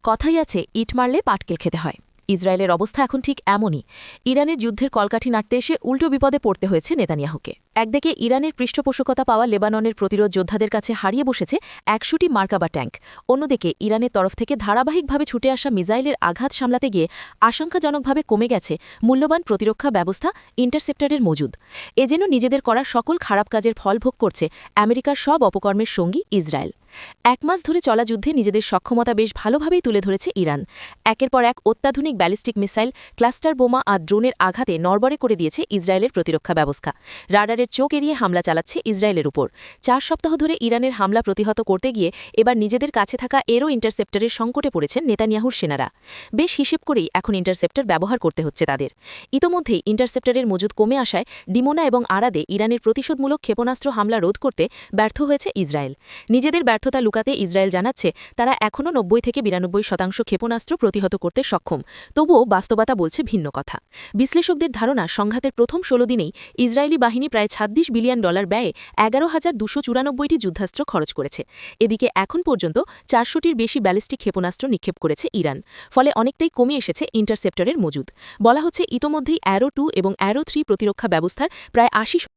কথাই আছে, ইট মারলে পাটকেল খেতে হয়। ইসরায়েলের অবস্থা এখন ঠিক এমনই। ইরানের যুদ্ধের কলকাঠি নাড়তে এসে উল্টো বিপদে পড়তে হয়েছে নেতানিয়াহুকে। একদিকে ইরানের পৃষ্ঠপোষকতা পাওয়া লেবাননের প্রতিরোধ যোদ্ধাদের কাছে হারিয়ে বসেছে ১০০টি মার্কাবা ট্যাঙ্ক। অন্যদিকে ইরানের তরফ থেকে ধারাবাহিকভাবে ছুটে আসা মিসাইলের আঘাত সামলাতে গিয়ে আশঙ্কাজনকভাবে কমে গেছে মূল্যবান প্রতিরক্ষা ব্যবস্থা ইন্টারসেপ্টরের মজুদ। এ যেন নিজেদের করা সকল খারাপ কাজের ফল ভোগ করছে আমেরিকার সব অপকর্মের সঙ্গী ইসরায়েল। ১ মাস ধরে চলা যুদ্ধে নিজেদের সক্ষমতা বেশ ভালোভাবেই তুলে ধরেছে ইরান। একের পর এক অত্যাধুনিক ব্যালিস্টিক মিসাইল, ক্লাস্টার বোমা আর ড্রোনের আঘাতে নড়বড়ে করে দিয়েছে ইসরায়েলের প্রতিরক্ষা ব্যবস্থা। রাডারের চোখ এড়িয়ে হামলা চালাচ্ছে ইসরায়েলের উপর। ৪ সপ্তাহ ধরে ইরানের হামলা প্রতিহত করতে গিয়ে এবার নিজেদের কাছে থাকা এরো ইন্টারসেপ্টরের সংকটে পড়েছেন নেতানিয়াহুর সেনারা। বেশ হিসেব করেই এখন ইন্টারসেপ্টর ব্যবহার করতে হচ্ছে তাদের। ইতোমধ্যেই ইন্টারসেপ্টরের মজুদ কমে আসায় ডিমোনা এবং আরাদে ইরানের প্রতিশোধমূলক ক্ষেপণাস্ত্র হামলা রোধ করতে ব্যর্থ হয়েছে ইসরায়েল। নিজেদের ব্যর্থতা লুকাতে ইসরায়েল জানাচ্ছে তারা এখনও ৯০-৯২% ক্ষেপণাস্ত্র প্রতিহত করতে সক্ষম। তবুও বাস্তবতা বলছে ভিন্ন কথা। বিশ্লেষকদের ধারণা, সংঘাতের প্রথম ১৬ দিনেই ইসরায়েলি বাহিনী প্রায় $২৬ বিলিয়ন ব্যয়ে ১১,২৯৪টি যুদ্ধাস্ত্র খরচ করেছে। এদিকে এখন পর্যন্ত ৪০০টির বেশি ব্যালিস্টিক ক্ষেপণাস্ত্র নিক্ষেপ করেছে ইরান। ফলে অনেকটাই কমে এসেছে ইন্টারসেপ্টরের মজুদ। বলা হচ্ছে ইতোমধ্যেই অ্যারো 2 এবং অ্যারো 3 প্রতিরক্ষা ব্যবস্থার প্রায় ৮০